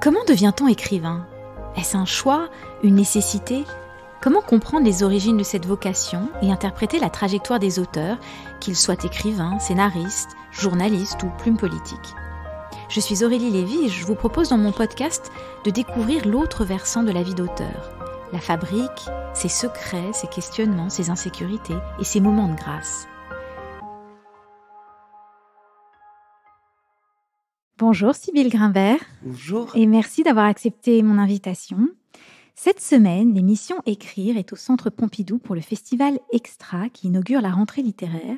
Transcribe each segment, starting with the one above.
Comment devient-on écrivain ? Est-ce un choix, une nécessité ? Comment comprendre les origines de cette vocation et interpréter la trajectoire des auteurs, qu'ils soient écrivains, scénaristes, journalistes ou plumes politiques ? Je suis Aurélie Lévy et je vous propose dans mon podcast de découvrir l'autre versant de la vie d'auteur. La fabrique, ses secrets, ses questionnements, ses insécurités et ses moments de grâce. Bonjour Sybille Grimbert. Bonjour. Et merci d'avoir accepté mon invitation. Cette semaine, l'émission Écrire est au Centre Pompidou pour le festival Extra qui inaugure la rentrée littéraire,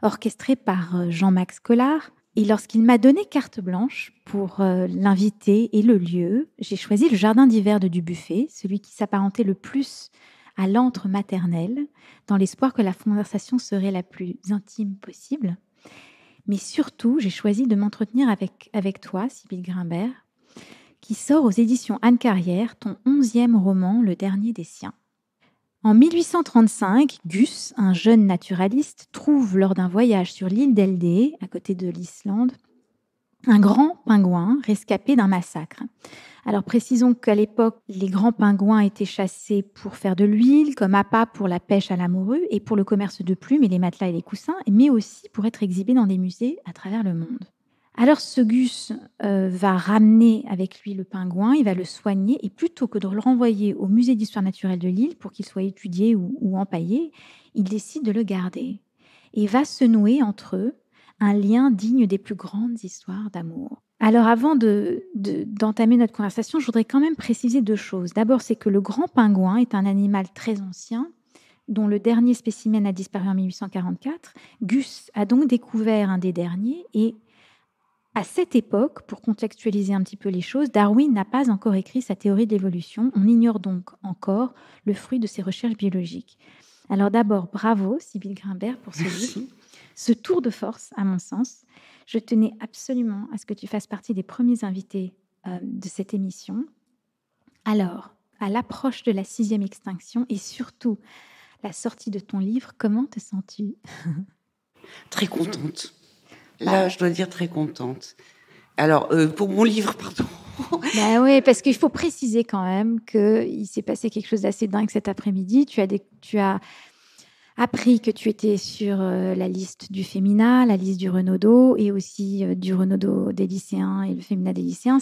orchestré par Jean-Max Collard. Et lorsqu'il m'a donné carte blanche pour l'inviter et le lieu, j'ai choisi le jardin d'hiver de Dubuffet, celui qui s'apparentait le plus à l'antre maternel, dans l'espoir que la conversation serait la plus intime possible. Mais surtout, j'ai choisi de m'entretenir avec toi, Sybille Grimbert, qui sort aux éditions Anne Carrière ton 11e roman, Le Dernier des Siens. En 1835, Gus, un jeune naturaliste, trouve lors d'un voyage sur l'île d'Eldé, à côté de l'Islande, un grand pingouin rescapé d'un massacre. Alors précisons qu'à l'époque, les grands pingouins étaient chassés pour faire de l'huile, comme appât pour la pêche à la morue et pour le commerce de plumes et les matelas et les coussins, mais aussi pour être exhibés dans des musées à travers le monde. Alors ce Gus va ramener avec lui le pingouin, il va le soigner et plutôt que de le renvoyer au musée d'histoire naturelle de Lille pour qu'il soit étudié ou empaillé, il décide de le garder. Et va se nouer entre eux un lien digne des plus grandes histoires d'amour. Alors avant d'entamer notre conversation, je voudrais quand même préciser deux choses. D'abord, c'est que le grand pingouin est un animal très ancien, dont le dernier spécimen a disparu en 1844. Gus a donc découvert un des derniers et à cette époque, pour contextualiser un petit peu les choses, Darwin n'a pas encore écrit sa théorie de l'évolution. On ignore donc encore le fruit de ses recherches biologiques. Alors d'abord, bravo Sybille Grimbert pour ce livre. Ce tour de force, à mon sens. Je tenais absolument à ce que tu fasses partie des premiers invités de cette émission. Alors, à l'approche de la 6e extinction et surtout la sortie de ton livre, comment te sens-tu ? Très contente. Là, je dois dire très contente. Alors, pour mon livre, pardon. Oui, parce qu'il faut préciser quand même qu'il s'est passé quelque chose d'assez dingue cet après-midi. Tu as appris que tu étais sur la liste du Fémina, la liste du Renaudot et aussi du Renaudot des lycéens et le Fémina des lycéens.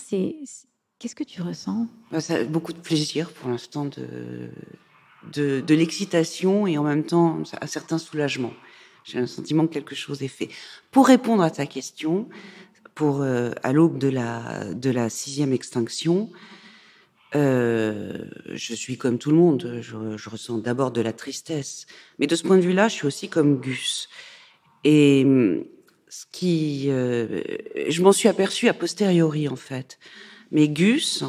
Qu'est-ce que tu ressens ? Ça a beaucoup de plaisir pour l'instant, de l'excitation et en même temps un certain soulagement. J'ai un sentiment que quelque chose est fait. Pour répondre à ta question, à l'aube de la 6e extinction, je suis comme tout le monde. Je ressens d'abord de la tristesse, mais de ce point de vue-là, je suis aussi comme Gus. Et je m'en suis aperçue a posteriori en fait. Mais Gus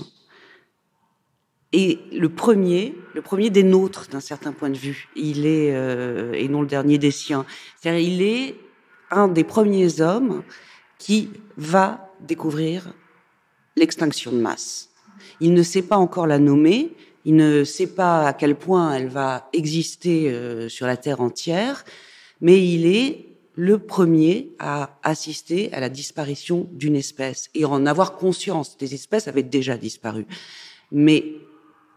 est le premier des nôtres d'un certain point de vue. Il est et non le dernier des siens. C'est-à-dire, il est un des premiers hommes qui va découvrir l'extinction de masse. Il ne sait pas encore la nommer, il ne sait pas à quel point elle va exister sur la Terre entière, mais il est le premier à assister à la disparition d'une espèce et en avoir conscience. Des espèces avaient déjà disparu, mais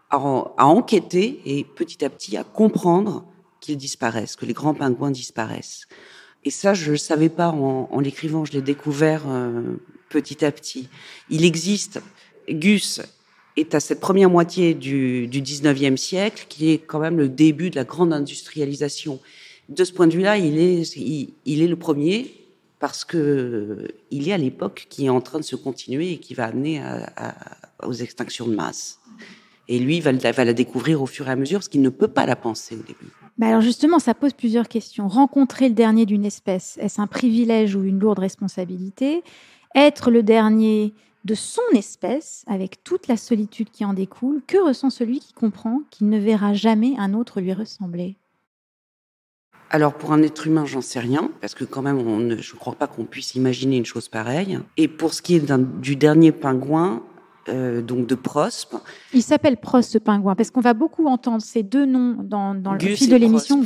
à enquêter et petit à petit à comprendre qu'ils disparaissent, que les grands pingouins disparaissent. Et ça, je ne savais pas en l'écrivant, je l'ai découvert petit à petit. Il existe, Gus est à cette première moitié du 19e siècle, qui est quand même le début de la grande industrialisation. De ce point de vue-là, il est le premier, parce que il est à l'époque qui est en train de se continuer et qui va amener aux extinctions de masse. Et lui, va la découvrir au fur et à mesure, parce qu'il ne peut pas la penser au début. Alors justement, ça pose plusieurs questions. Rencontrer le dernier d'une espèce, est-ce un privilège ou une lourde responsabilité ? Être le dernier de son espèce, avec toute la solitude qui en découle, que ressent celui qui comprend qu'il ne verra jamais un autre lui ressembler ? Alors, pour un être humain, j'en sais rien, parce que quand même, je ne crois pas qu'on puisse imaginer une chose pareille. Et pour ce qui est du dernier pingouin, donc de Prospe. Il s'appelle Prospe, ce pingouin, parce qu'on va beaucoup entendre ces deux noms dans le fil de l'émission.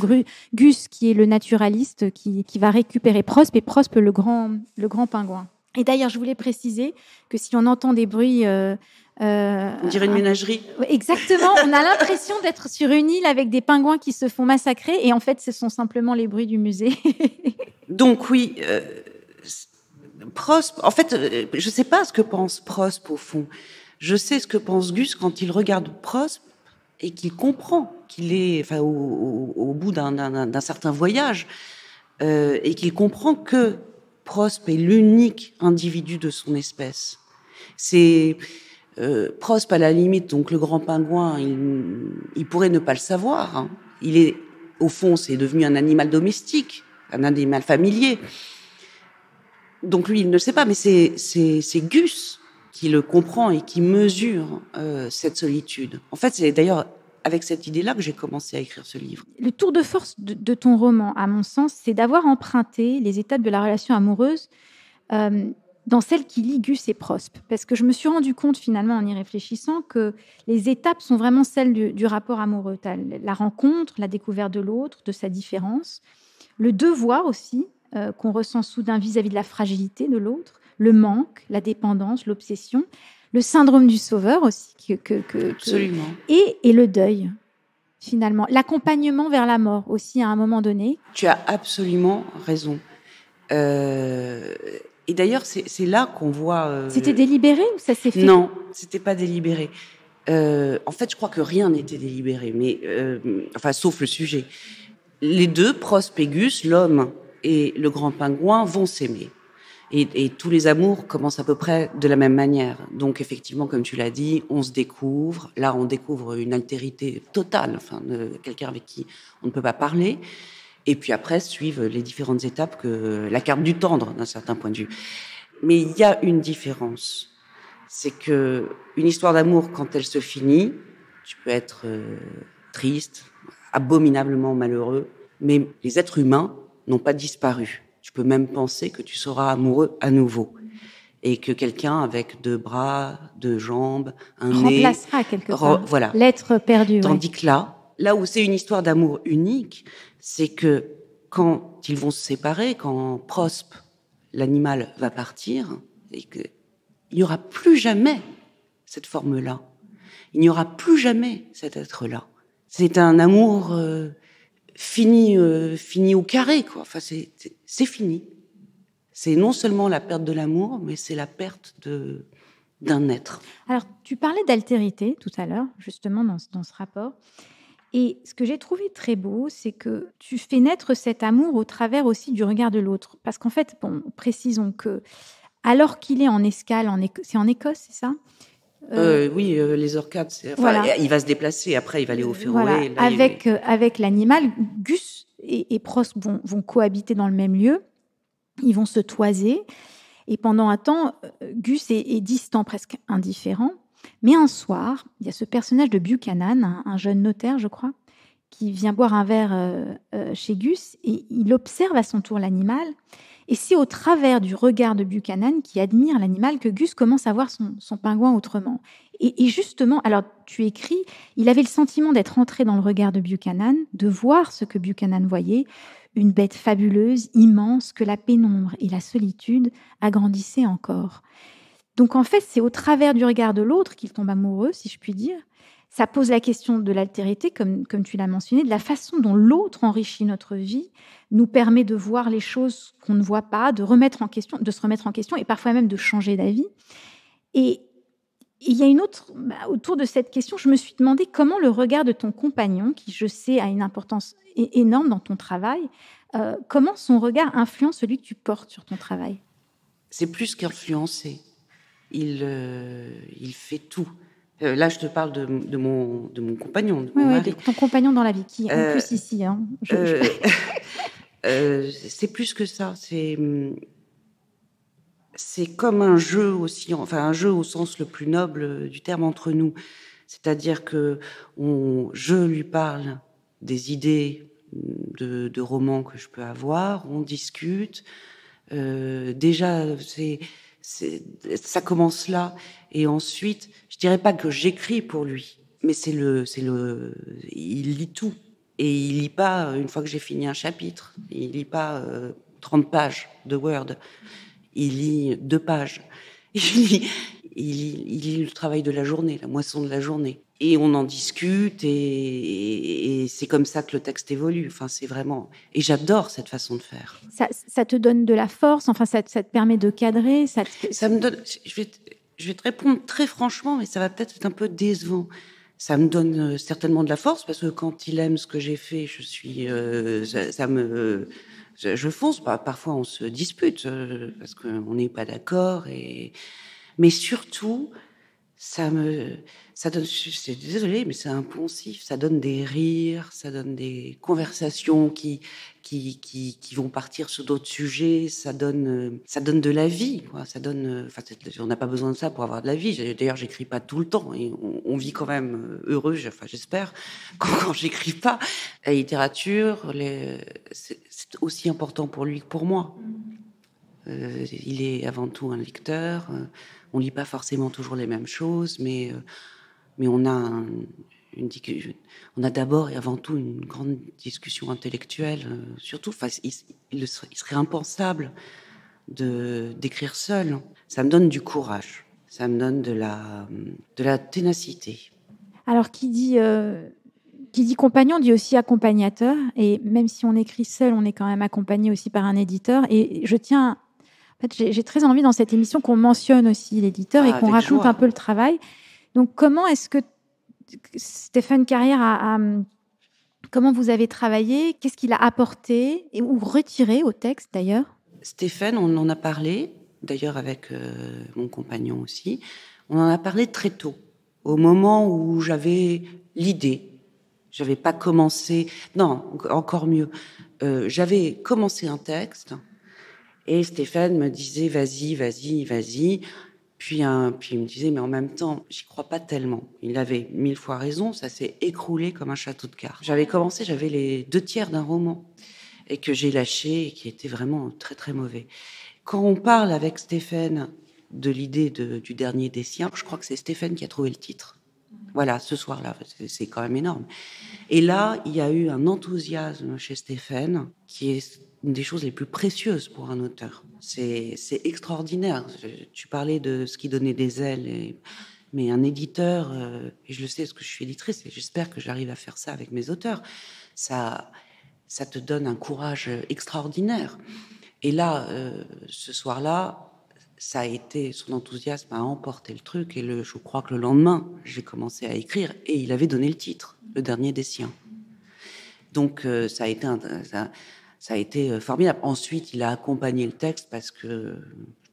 Gus, qui est le naturaliste, qui va récupérer Prospe, et Prospe, le grand pingouin. Et d'ailleurs, je voulais préciser que si on entend des bruits... on dirait une ménagerie. Exactement, on a l'impression d'être sur une île avec des pingouins qui se font massacrer, et en fait, ce sont simplement les bruits du musée. Donc oui, Prospe, en fait, je ne sais pas ce que pense Prospe au fond. Je sais ce que pense Gus quand il regarde Prospe et qu'il comprend qu'il est, enfin, au bout d'un certain voyage, et qu'il comprend que Prospe est l'unique individu de son espèce. C'est Prospe, à la limite, donc le grand pingouin, il pourrait ne pas le savoir. Hein. Il est, au fond, c'est devenu un animal domestique, un animal familier. Donc lui, il ne le sait pas, mais c'est Gus qui le comprend et qui mesure cette solitude. En fait, c'est d'ailleurs avec cette idée-là que j'ai commencé à écrire ce livre. Le tour de force de ton roman, à mon sens, c'est d'avoir emprunté les étapes de la relation amoureuse dans celle qui lie Gus et Prospe. Parce que je me suis rendu compte, finalement, en y réfléchissant, que les étapes sont vraiment celles du rapport amoureux. T'as la rencontre, la découverte de l'autre, de sa différence, le devoir aussi, qu'on ressent soudain vis-à-vis de la fragilité de l'autre, le manque, la dépendance, l'obsession, le syndrome du sauveur aussi. Absolument. Et le deuil, finalement. L'accompagnement vers la mort aussi, à un moment donné. Tu as absolument raison. Et d'ailleurs, c'est là qu'on voit... C'était délibéré ou ça s'est fait? Non, c'était pas délibéré. En fait, je crois que rien n'était délibéré, mais enfin, sauf le sujet. Les deux, Prospe et Gus, l'homme et le grand pingouin, vont s'aimer. Et tous les amours commencent à peu près de la même manière. Donc, effectivement, comme tu l'as dit, on se découvre. Là, on découvre une altérité totale, enfin, de quelqu'un avec qui on ne peut pas parler. Et puis après, suivent les différentes étapes que la carte du tendre, d'un certain point de vue. Mais il y a une différence. C'est que une histoire d'amour, quand elle se finit, tu peux être triste, abominablement malheureux, mais les êtres humains n'ont pas disparu. Tu peux même penser que tu seras amoureux à nouveau et que quelqu'un avec 2 bras, 2 jambes, un nez remplacera quelque part voilà. l'être perdu. Tandis que là où c'est une histoire d'amour unique, c'est que quand ils vont se séparer, quand Prospe, l'animal, va partir, et que il n'y aura plus jamais cette forme-là. Il n'y aura plus jamais cet être-là. C'est un amour fini au carré, quoi. Enfin, c'est fini. C'est non seulement la perte de l'amour, mais c'est la perte d'un être. Alors, tu parlais d'altérité tout à l'heure, justement, dans ce rapport. Et ce que j'ai trouvé très beau, c'est que tu fais naître cet amour au travers aussi du regard de l'autre. Parce qu'en fait, bon, précisons que, alors qu'il est en escale, c'est en Écosse, c'est ça? Oui, les orcades, voilà. Il va se déplacer, après il va aller au Féroé. Voilà. Là, avec l'animal, Gus et Prospe vont cohabiter dans le même lieu. Ils vont se toiser. Et pendant un temps, Gus est distant, presque indifférent. Mais un soir, il y a ce personnage de Buchanan, un jeune notaire, je crois, qui vient boire un verre chez Gus et il observe à son tour l'animal. Et c'est au travers du regard de Buchanan, qui admire l'animal, que Gus commence à voir son pingouin autrement. Et justement, alors tu écris, il avait le sentiment d'être entré dans le regard de Buchanan, de voir ce que Buchanan voyait, une bête fabuleuse, immense, que la pénombre et la solitude agrandissaient encore. Donc en fait, c'est au travers du regard de l'autre qu'il tombe amoureux, si je puis dire. Ça pose la question de l'altérité, comme tu l'as mentionné, de la façon dont l'autre enrichit notre vie, nous permet de voir les choses qu'on ne voit pas, de se remettre en question et parfois même de changer d'avis. Et il y a une autre, autour de cette question, je me suis demandé comment le regard de ton compagnon, qui je sais a une importance énorme dans ton travail, comment son regard influence celui que tu portes sur ton travail? C'est plus qu'influencer. Il fait tout. Là, je te parle de mon compagnon. De mon mari. Ton compagnon dans la vie, qui en plus ici. Hein, c'est plus que ça. C'est comme un jeu aussi, enfin un jeu au sens le plus noble du terme entre nous. C'est-à-dire que je lui parle des idées de romans que je peux avoir, on discute. Déjà, ça commence là, et ensuite, je dirais pas que j'écris pour lui, mais il lit tout, et il lit pas une fois que j'ai fini un chapitre, il lit pas 30 pages de Word. Il lit 2 pages. Il lit, il lit le travail de la journée, la moisson de la journée. Et on en discute et c'est comme ça que le texte évolue. Enfin, c'est vraiment... Et j'adore cette façon de faire. Ça te donne de la force, enfin, ça te permet de cadrer. Ça me donne... Je vais te répondre très franchement, mais ça va peut-être être un peu décevant. Ça me donne certainement de la force, parce que quand il aime ce que j'ai fait, je suis... je fonce. Parfois, on se dispute, parce qu'on n'est pas d'accord. Mais surtout... ça donne, je suis désolée, mais c'est un poncif. Ça donne des rires, ça donne des conversations qui vont partir sur d'autres sujets. Ça donne de la vie, quoi. Ça donne, enfin, on n'a pas besoin de ça pour avoir de la vie. D'ailleurs, j'écris pas tout le temps et on vit quand même heureux. Enfin, j'espère quand j'écris pas. La littérature, c'est aussi important pour lui que pour moi. Il est avant tout un lecteur. On lit pas forcément toujours les mêmes choses, mais on a on a d'abord et avant tout une grande discussion intellectuelle. Surtout, enfin, il serait impensable d'écrire seul. Ça me donne du courage. Ça me donne de la ténacité. Alors, qui dit compagnon dit aussi accompagnateur. Et même si on écrit seul, on est quand même accompagné aussi par un éditeur. Et je tiens... En fait, j'ai très envie dans cette émission qu'on mentionne aussi l'éditeur et qu'on raconte un peu le travail. Donc, comment est-ce que Stéphane Carrière comment vous avez travaillé? Qu'est-ce qu'il a apporté ou retiré au texte d'ailleurs? Stéphane, on en a parlé, d'ailleurs avec mon compagnon aussi. On en a parlé très tôt, au moment où j'avais l'idée. J'avais pas commencé... Non, encore mieux. J'avais commencé un texte... Et Stéphane me disait, vas-y. Puis il me disait, mais en même temps, j'y crois pas tellement. Il avait 1000 fois raison, ça s'est écroulé comme un château de cartes. J'avais commencé, j'avais les 2/3 d'un roman, et que j'ai lâché, et qui était vraiment très très mauvais. Quand on parle avec Stéphane de l'idée du dernier des siens, je crois que c'est Stéphane qui a trouvé le titre. Voilà, ce soir-là, c'est quand même énorme. Et là, il y a eu un enthousiasme chez Stéphane qui est une des choses les plus précieuses pour un auteur. C'est extraordinaire. Tu parlais de ce qui donnait des ailes, mais un éditeur, et je le sais parce que je suis éditrice, et j'espère que j'arrive à faire ça avec mes auteurs, ça te donne un courage extraordinaire. Et là, ce soir-là, ça a été, son enthousiasme a emporté le truc, et je crois que le lendemain, j'ai commencé à écrire, et il avait donné le titre, Le dernier des siens. Donc ça a été formidable. Ensuite, il a accompagné le texte parce que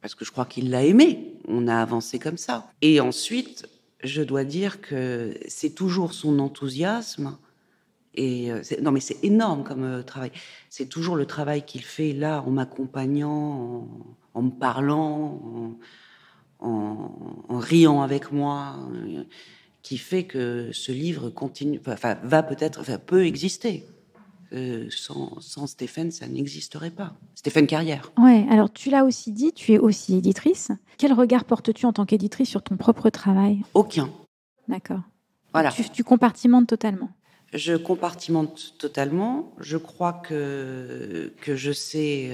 je crois qu'il l'a aimé. On a avancé comme ça. Et ensuite, je dois dire que c'est toujours son enthousiasme. Et non, mais c'est énorme comme travail. C'est toujours le travail qu'il fait là, en m'accompagnant, en me parlant, en riant avec moi, qui fait que ce livre continue, peut exister. Sans Stéphane, ça n'existerait pas. Stéphane Carrière. Ouais, alors tu l'as aussi dit, tu es aussi éditrice. Quel regard portes-tu en tant qu'éditrice sur ton propre travail? Aucun. D'accord. Voilà. Tu compartimentes totalement. Je compartimente totalement. Je crois que je sais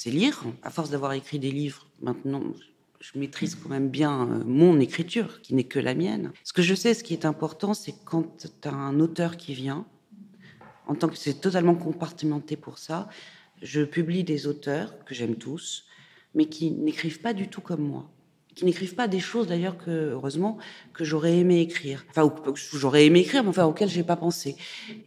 lire. À force d'avoir écrit des livres, maintenant, je maîtrise quand même bien mon écriture, qui n'est que la mienne. Ce que je sais, ce qui est important, c'est quand tu as un auteur qui vient, en tant que c'est totalement compartimenté pour ça, je publie des auteurs que j'aime tous, mais qui n'écrivent pas du tout comme moi. Qui n'écrivent pas des choses, d'ailleurs, heureusement, que j'aurais aimé écrire. Enfin, j'aurais aimé écrire, mais enfin, auxquelles j'ai pas pensé.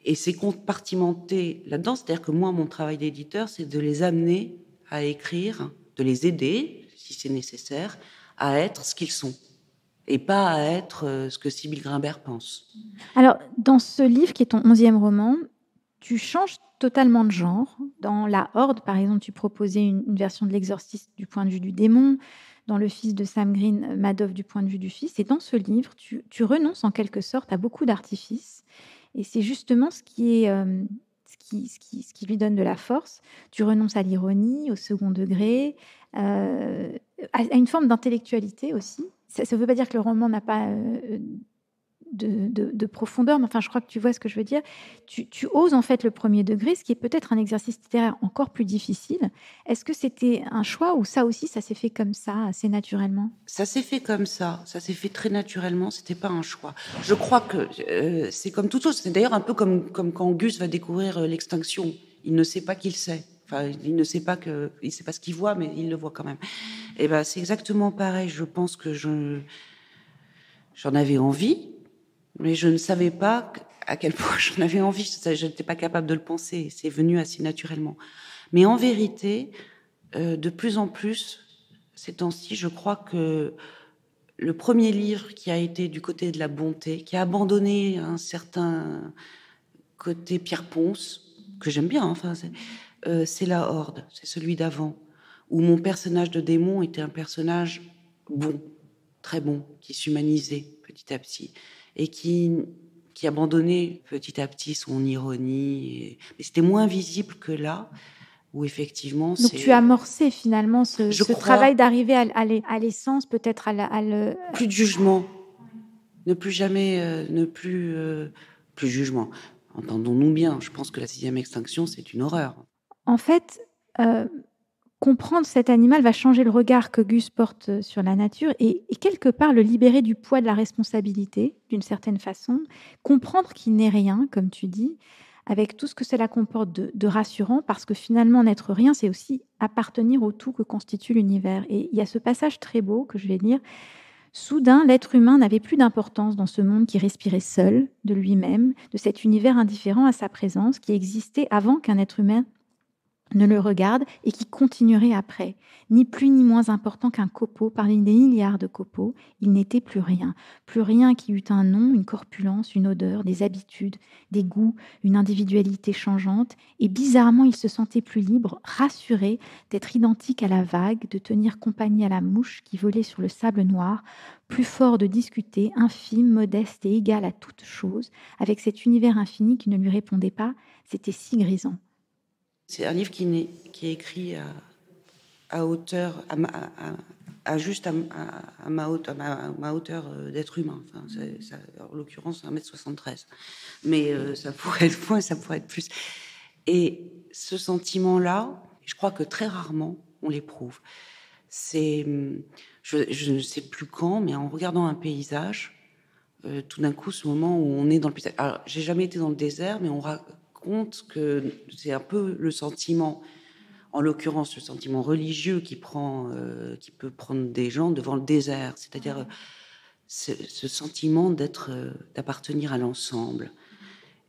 Et c'est compartimenté là-dedans, c'est-à-dire que moi, mon travail d'éditeur, c'est de les amener à écrire, de les aider, si c'est nécessaire, à être ce qu'ils sont. Et pas à être ce que Sybille Grimbert pense. Alors, dans ce livre, qui est ton 11e roman, tu changes totalement de genre. Dans La Horde, par exemple, tu proposais une version de l'exorciste du point de vue du démon. Dans Le Fils de Sam Green, Madoff du point de vue du fils. Et dans ce livre, tu renonces en quelque sorte à beaucoup d'artifices. Et c'est justement ce qui lui donne de la force. Tu renonces à l'ironie, au second degré, à une forme d'intellectualité aussi. Ça ne veut pas dire que le roman n'a pas de profondeur, mais enfin, je crois que tu vois ce que je veux dire. Tu oses en fait le premier degré, ce qui est peut-être un exercice littéraire encore plus difficile. Est-ce que c'était un choix ou ça aussi, ça s'est fait comme ça, assez naturellement? Ça s'est fait comme ça s'est fait très naturellement, c'était pas un choix. Je crois que c'est comme toute chose, c'est d'ailleurs un peu comme quand Gus va découvrir l'extinction. Il ne sait pas qu'il sait. Enfin, il ne sait pas il sait pas ce qu'il voit, mais il le voit quand même. Et ben, c'est exactement pareil. Je pense que j'en avais envie, mais je ne savais pas à quel point j'en avais envie. Je n'étais pas capable de le penser. C'est venu assez naturellement. Mais en vérité, de plus en plus, ces temps-ci, je crois que le premier livre qui a été du côté de la bonté, qui a abandonné un certain côté Pierre Ponce, que j'aime bien, enfin, c'est La Horde, c'est celui d'avant, où mon personnage de démon était un personnage bon, très bon, qui s'humanisait petit à petit, et qui abandonnait petit à petit son ironie. Mais c'était moins visible que là, où effectivement Donc tu as amorcé finalement ce travail d'arriver à l'essence, peut-être à le... Plus de jugement, ne plus jamais, plus de jugement. Entendons-nous bien, je pense que la 6e extinction, c'est une horreur. En fait, comprendre cet animal va changer le regard que Gus porte sur la nature et quelque part le libérer du poids de la responsabilité, d'une certaine façon. Comprendre qu'il n'est rien, comme tu dis, avec tout ce que cela comporte de rassurant, parce que finalement, n'être rien, c'est aussi appartenir au tout que constitue l'univers. Et il y a ce passage très beau que je vais lire. Soudain, l'être humain n'avait plus d'importance dans ce monde qui respirait seul de lui-même, de cet univers indifférent à sa présence, qui existait avant qu'un être humain ne le regarde et qui continuerait après. Ni plus ni moins important qu'un copeau parmi des milliards de copeaux, il n'était plus rien. Plus rien qui eût un nom, une corpulence, une odeur, des habitudes, des goûts, une individualité changeante. Et bizarrement, il se sentait plus libre, rassuré d'être identique à la vague, de tenir compagnie à la mouche qui volait sur le sable noir, plus fort de discuter, infime, modeste et égal à toute chose, avec cet univers infini qui ne lui répondait pas. C'était si grisant. C'est un livre qui est écrit à hauteur, à ma hauteur d'être humain. Enfin, en l'occurrence, 1m73. Mais ça pourrait être moins, ça pourrait être plus. Et ce sentiment-là, je crois que très rarement on l'éprouve. C'est, je ne sais plus quand, mais en regardant un paysage, tout d'un coup, ce moment où on est dans le paysage. Alors, j'ai jamais été dans le désert, mais on raconte que c'est un peu le sentiment, en l'occurrence le sentiment religieux qui peut prendre des gens devant le désert, c'est-à-dire ce sentiment d'appartenir à l'ensemble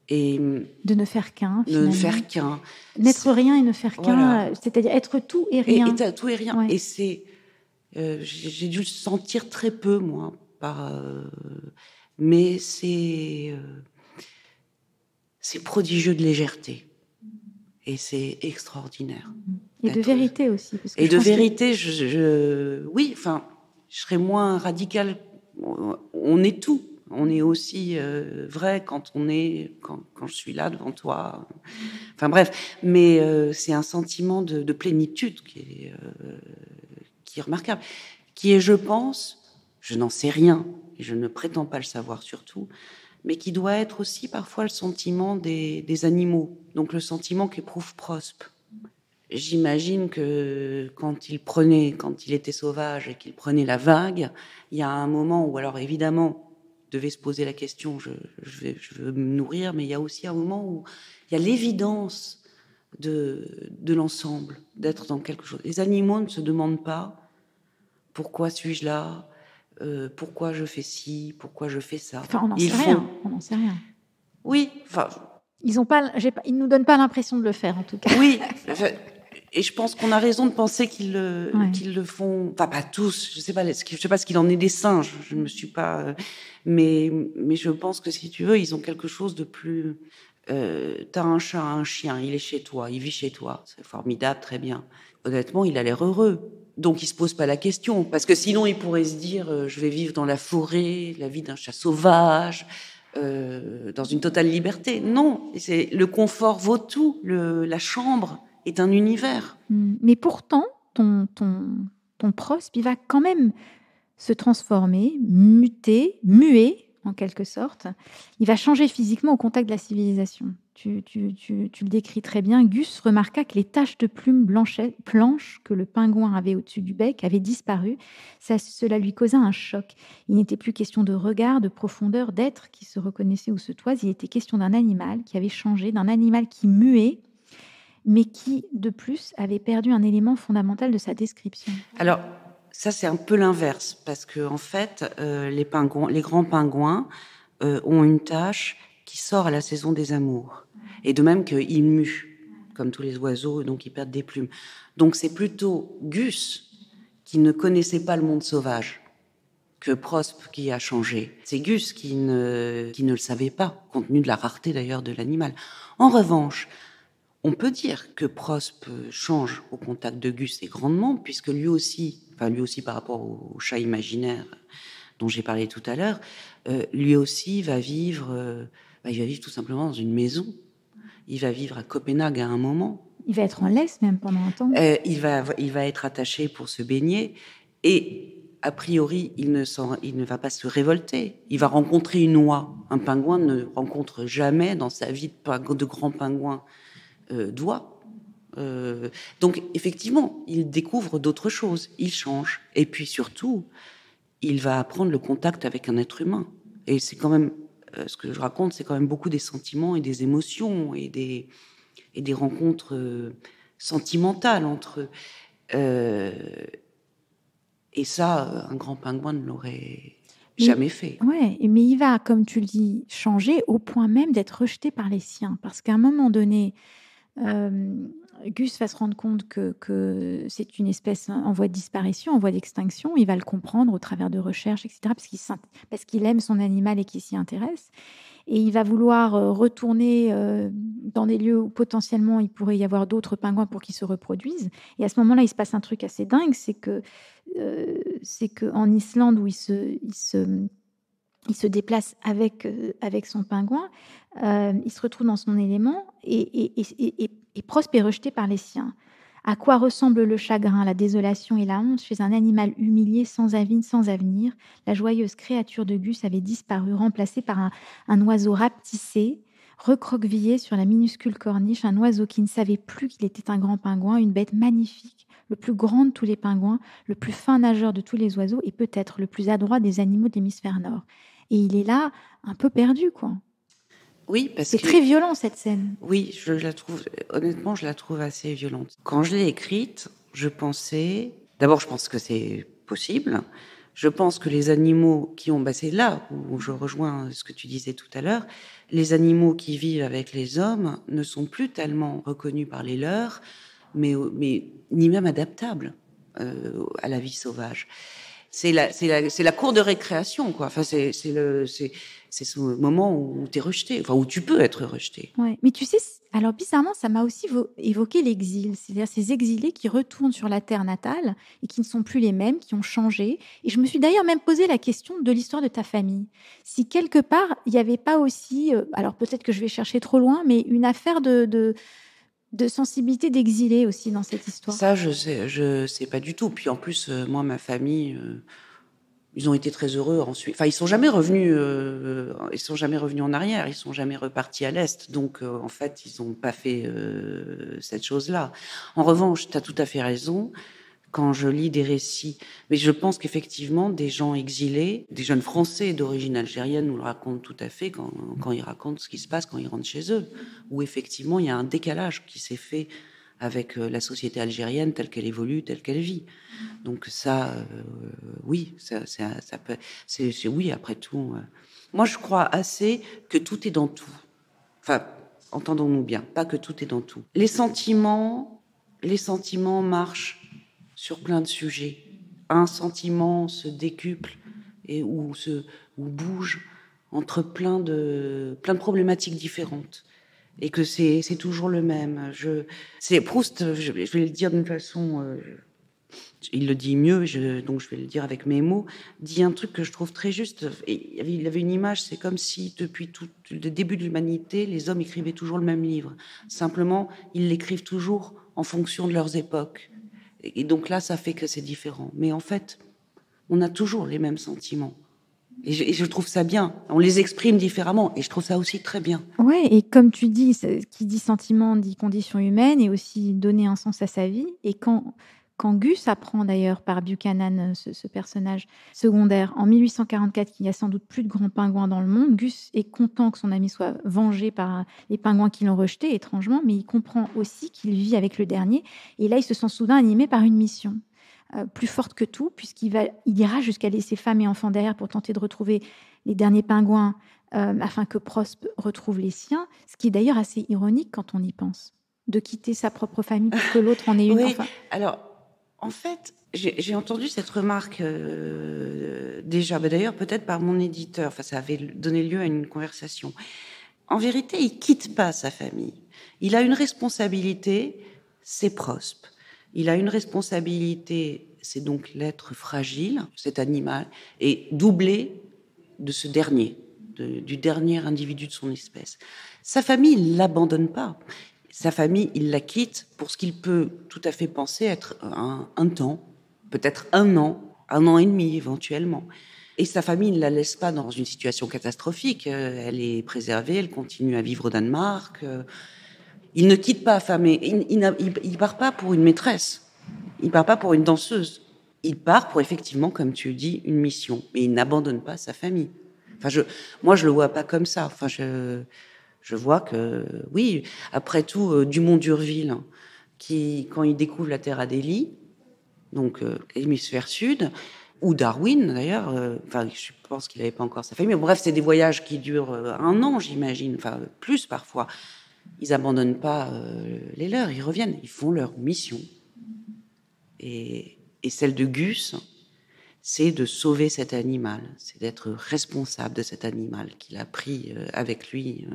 et de ne faire qu'un, de ne faire qu'un, n'être rien et ne faire qu'un, voilà. C'est-à-dire être tout et rien. Et tout et rien. Ouais. Et c'est, j'ai dû le sentir très peu moi, mais c'est prodigieux de légèreté. Et c'est extraordinaire. Et de vérité aussi. Parce que et de vérité, oui, enfin, je serais moins radicale. On est tout. On est aussi vrai quand je suis là devant toi. Enfin bref, mais c'est un sentiment de plénitude qui est remarquable. Qui est, je pense, je n'en sais rien, et je ne prétends pas le savoir surtout, mais qui doit être aussi parfois le sentiment des animaux, donc le sentiment qu'éprouve Prospe. J'imagine que quand il était sauvage et qu'il prenait la vague, il y a un moment où, alors évidemment, devait se poser la question, je veux me nourrir, mais il y a aussi un moment où il y a l'évidence de l'ensemble, d'être dans quelque chose. Les animaux ne se demandent pas pourquoi suis-je là, pourquoi je fais ci, pourquoi je fais ça. Enfin, on n'en sait rien. On n'en sait rien. Oui, enfin. Ils nous donnent pas l'impression de le faire, en tout cas. Oui, et je pense qu'on a raison de penser qu'ils le font. Enfin, pas tous. Je sais pas ce qu'il en est des singes. Je ne me suis pas. Mais je pense que si tu veux, ils ont quelque chose de plus. T'as un chat, un chien, il est chez toi, il vit chez toi, c'est formidable, très bien. Honnêtement, il a l'air heureux. Donc, il se pose pas la question, parce que sinon, il pourrait se dire, je vais vivre dans la forêt, la vie d'un chat sauvage, dans une totale liberté. Non, le confort vaut tout. La chambre est un univers. Mais pourtant, ton Prospe, il va quand même se transformer, muter, muer en quelque sorte. Il va changer physiquement au contact de la civilisation. Tu le décris très bien. Gus remarqua que les taches de plumes blanches que le pingouin avait au-dessus du bec avaient disparu. Cela lui causa un choc. Il n'était plus question de regard, de profondeur, d'être qui se reconnaissait ou se toise. Il était question d'un animal qui avait changé, d'un animal qui muait, mais qui, de plus, avait perdu un élément fondamental de sa description. Alors, ça, c'est un peu l'inverse, parce que en fait, les grands pingouins ont une tache qui sort à la saison des amours. Et de même qu'ils muent, comme tous les oiseaux, donc ils perdent des plumes. Donc c'est plutôt Gus qui ne connaissait pas le monde sauvage que Prospe qui a changé. C'est Gus qui ne le savait pas, compte tenu de la rareté d'ailleurs de l'animal. En revanche, on peut dire que Prospe change au contact de Gus et grandement, puisque lui aussi par rapport au chat imaginaire dont j'ai parlé tout à l'heure, lui aussi va vivre tout simplement dans une maison. Il va vivre à Copenhague à un moment. Il va être en laisse même pendant un temps. Il va être attaché pour se baigner et a priori, il ne va pas se révolter. Il va rencontrer une oie. Un pingouin ne rencontre jamais dans sa vie de grand pingouin d'oie. Donc effectivement, il découvre d'autres choses. Il change. Et puis surtout, il va apprendre le contact avec un être humain. Et c'est quand même ce que je raconte, c'est quand même beaucoup des sentiments et des émotions et des rencontres sentimentales entre eux. Et ça, un grand pingouin ne l'aurait jamais fait. Ouais, mais il va, comme tu le dis, changer au point même d'être rejeté par les siens. Parce qu'à un moment donné, Gus va se rendre compte que c'est une espèce en voie de disparition, en voie d'extinction. Il va le comprendre au travers de recherches, etc., parce qu'il aime son animal et qu'il s'y intéresse. Et il va vouloir retourner dans des lieux où potentiellement il pourrait y avoir d'autres pingouins pour qu'ils se reproduisent. Et à ce moment-là, il se passe un truc assez dingue, c'est que en Islande, où il se déplace avec son pingouin, il se retrouve dans son élément et Prospe est rejeté par les siens. À quoi ressemble le chagrin, la désolation et la honte chez un animal humilié, sans avenir? La joyeuse créature de Gus avait disparu, remplacée par un oiseau rapetissé, recroquevillé sur la minuscule corniche, un oiseau qui ne savait plus qu'il était un grand pingouin, une bête magnifique, le plus grand de tous les pingouins, le plus fin nageur de tous les oiseaux et peut-être le plus adroit des animaux de l'hémisphère nord. Et il est là, un peu perdu, quoi. Oui, parce que... C'est très violent, cette scène. Oui, honnêtement, je la trouve assez violente. Quand je l'ai écrite, d'abord, je pense que c'est possible. Je pense que les animaux c'est là où je rejoins ce que tu disais tout à l'heure, les animaux qui vivent avec les hommes ne sont plus tellement reconnus par les leurs, mais ni même adaptables à la vie sauvage. C'est la cour de récréation, quoi. Enfin, c'est ce moment où tu es rejeté, enfin où tu peux être rejeté. Ouais. Mais tu sais, alors bizarrement, ça m'a aussi évoqué l'exil, c'est-à-dire ces exilés qui retournent sur la terre natale et qui ne sont plus les mêmes, qui ont changé. Et je me suis d'ailleurs même posé la question de l'histoire de ta famille. Si quelque part, il n'y avait pas aussi, alors peut-être que je vais chercher trop loin, mais une affaire de sensibilité d'exilé aussi dans cette histoire. Ça, je sais pas du tout. Puis en plus, moi, ma famille, ils ont été très heureux ensuite. Enfin, ils sont jamais revenus en arrière. Ils sont jamais repartis à l'est. Donc, en fait, ils ont pas fait cette chose-là. En revanche, tu as tout à fait raison. Quand je lis des récits, mais je pense qu'effectivement, des gens exilés, des jeunes Français d'origine algérienne nous le racontent tout à fait quand ils racontent ce qui se passe quand ils rentrent chez eux, où effectivement, il y a un décalage qui s'est fait avec la société algérienne telle qu'elle évolue, telle qu'elle vit. Donc ça, oui, ça peut, c'est oui, après tout. Moi, je crois assez que tout est dans tout. Enfin, entendons-nous bien, pas que tout est dans tout. Les sentiments marchent sur plein de sujets. Un sentiment se décuple ou bouge entre plein de problématiques différentes. Et que c'est toujours le même. C'est Proust, je vais le dire d'une façon... il le dit mieux, donc je vais le dire avec mes mots, dit un truc que je trouve très juste. Il avait une image, c'est comme si depuis tout le début de l'humanité, les hommes écrivaient toujours le même livre. Simplement, ils l'écrivent toujours en fonction de leurs époques. Et donc là, ça fait que c'est différent. Mais en fait, on a toujours les mêmes sentiments. Et je trouve ça bien. On les exprime différemment, et je trouve ça aussi très bien. Ouais, et comme tu dis, qui dit sentiment dit condition humaine, et aussi donner un sens à sa vie. Et quand Gus apprend d'ailleurs par Buchanan, ce personnage secondaire, en 1844, qu'il n'y a sans doute plus de grands pingouins dans le monde, Gus est content que son ami soit vengé par les pingouins qui l'ont rejeté, étrangement, mais il comprend aussi qu'il vit avec le dernier. Et là, il se sent soudain animé par une mission. Plus forte que tout, il ira jusqu'à laisser femme et enfants derrière pour tenter de retrouver les derniers pingouins, afin que Prospe retrouve les siens, ce qui est d'ailleurs assez ironique quand on y pense, de quitter sa propre famille pour que l'autre en ait une. Oui, enfin... alors, en fait, j'ai entendu cette remarque déjà, d'ailleurs peut-être par mon éditeur, enfin ça avait donné lieu à une conversation. En vérité, il quitte pas sa famille. Il a une responsabilité, c'est Prospe. Il a une responsabilité, c'est donc l'être fragile, cet animal, et doublé de ce dernier, du dernier individu de son espèce. Sa famille, il l'abandonne pas. Sa famille, il la quitte pour ce qu'il peut tout à fait penser être un temps, peut-être un an et demi éventuellement. Et sa famille ne la laisse pas dans une situation catastrophique. Elle est préservée, elle continue à vivre au Danemark. Il ne quitte pas femme, il part pas pour une maîtresse, il part pas pour une danseuse. Il part pour effectivement, comme tu dis, une mission. Mais il n'abandonne pas sa famille. Enfin, moi, je le vois pas comme ça. Enfin, je vois que, oui, après tout, Dumont d'Urville, qui, quand il découvre la Terre Adélie, donc hémisphère sud, ou Darwin d'ailleurs, enfin, je pense qu'il n'avait pas encore sa famille, mais bref, c'est des voyages qui durent un an, j'imagine, enfin plus parfois. Ils abandonnent pas les leurs, ils reviennent, ils font leur mission. Et celle de Gus, c'est de sauver cet animal, c'est d'être responsable de cet animal qu'il a pris avec lui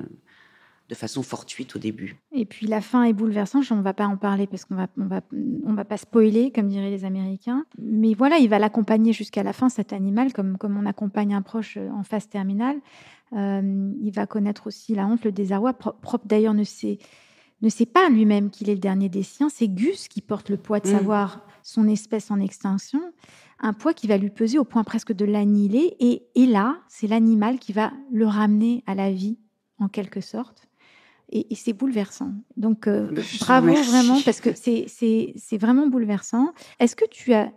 de façon fortuite au début. Et puis la fin est bouleversante, on ne va pas en parler parce qu'on va pas spoiler, comme diraient les Américains. Mais voilà, il va l'accompagner jusqu'à la fin, cet animal, comme on accompagne un proche en phase terminale. Il va connaître aussi la honte, le désarroi. Propre d'ailleurs ne sait pas lui-même qu'il est le dernier des siens. C'est Gus qui porte le poids de savoir son espèce en extinction, un poids qui va lui peser au point presque de l'annihiler. Et là, c'est l'animal qui va le ramener à la vie, en quelque sorte. Et c'est bouleversant. Donc, bravo vraiment, parce que c'est vraiment bouleversant. Est-ce que tu as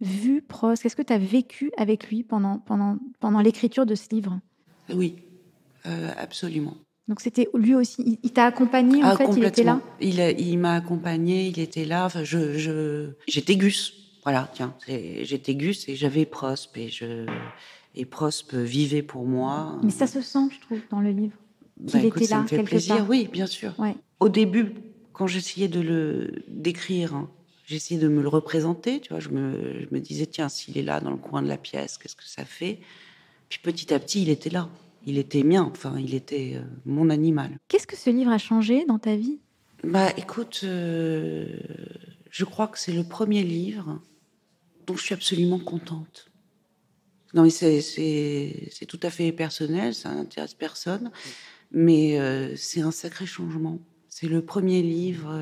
vu Prospe? Est-ce que tu as vécu avec lui pendant l'écriture de ce livre? Oui, absolument. Donc, c'était lui aussi. Il t'a accompagné, en fait, il était là? Il m'a accompagné, il était là. Enfin, j'étais Gus. Voilà, tiens, j'étais Gus et j'avais Prospe. Et Prospe vivait pour moi. Mais ça se sent, je trouve, dans le livre. Qu'il était là, ça me fait quelque plaisir, part. oui, bien sûr. Ouais. Au début, quand j'essayais d'écrire, hein, j'essayais de me le représenter, tu vois, je me disais, tiens, s'il est là dans le coin de la pièce, qu'est-ce que ça fait? Puis petit à petit, il était là. Il était mien, enfin, il était mon animal. Qu'est-ce que ce livre a changé dans ta vie? Bah, écoute, je crois que c'est le premier livre dont je suis absolument contente. Non, mais c'est tout à fait personnel, ça n'intéresse personne. Mais c'est un sacré changement. C'est le premier livre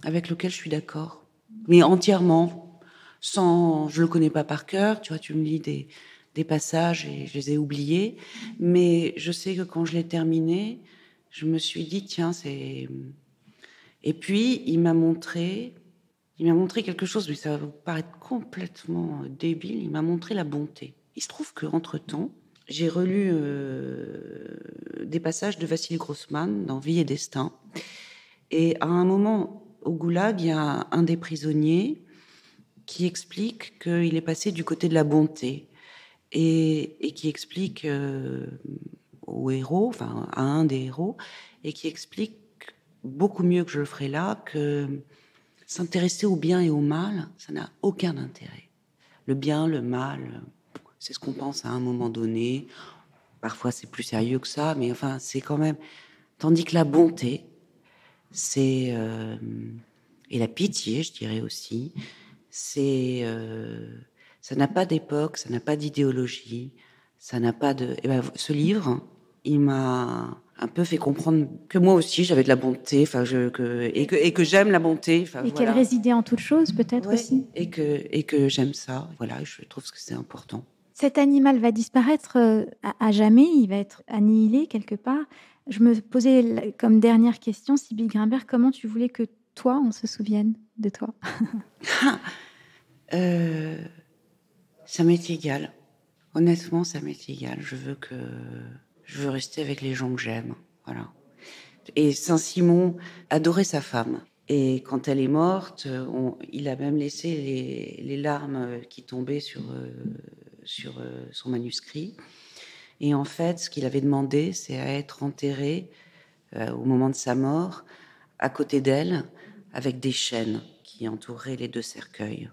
avec lequel je suis d'accord. Mais entièrement, je le connais pas par cœur. Tu vois, tu me lis des passages et je les ai oubliés. Mais je sais que quand je l'ai terminé, je me suis dit, tiens, c'est... Et puis, il m'a montré quelque chose, mais ça va vous paraître complètement débile. Il m'a montré la bonté. Il se trouve qu'entre-temps, j'ai relu des passages de Vassili Grossman dans Vie et Destin. Et à un moment, au Goulag, il y a un des prisonniers qui explique qu'il est passé du côté de la bonté. Et qui explique au héros, enfin à un des héros, et qui explique beaucoup mieux que je le ferai là, que s'intéresser au bien et au mal, ça n'a aucun intérêt. Le bien, le mal... C'est ce qu'on pense à un moment donné. Parfois, c'est plus sérieux que ça, mais enfin, c'est quand même... Tandis que la bonté, c'est... et la pitié, je dirais aussi, c'est... ça n'a pas d'époque, ça n'a pas d'idéologie, ça n'a pas de... Et ben, ce livre, il m'a un peu fait comprendre que moi aussi, j'avais de la bonté, enfin, et que j'aime la bonté. Et voilà. Qu'elle résidait en toute chose, peut-être, ouais, aussi. Et que j'aime ça. Voilà, je trouve que c'est important. cet animal va disparaître à jamais, il va être annihilé quelque part. Je me posais comme dernière question, Sybille Grimbert, comment tu voulais que toi, on se souvienne de toi? Ça m'est égal. Honnêtement, ça m'est égal. Je veux rester avec les gens que j'aime. Voilà. Et Saint-Simon adorait sa femme. Et quand elle est morte, il a même laissé les larmes qui tombaient sur son manuscrit. Et en fait, ce qu'il avait demandé, c'est à être enterré au moment de sa mort, à côté d'elle, avec des chênes qui entouraient les deux cercueils.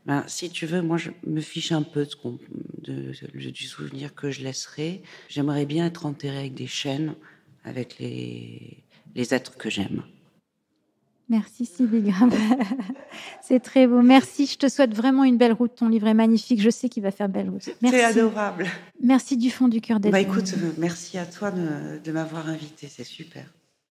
Ben, si tu veux, moi, je me fiche un peu du souvenir que je laisserai. J'aimerais bien être enterrée avec des chênes, avec les êtres que j'aime. Merci Sybille Grimbert. C'est très beau. Merci. Je te souhaite vraiment une belle route. Ton livre est magnifique. Je sais qu'il va faire belle route. Merci. C'est adorable. Merci du fond du cœur d'être Écoute, merci à toi de m'avoir invitée. C'est super.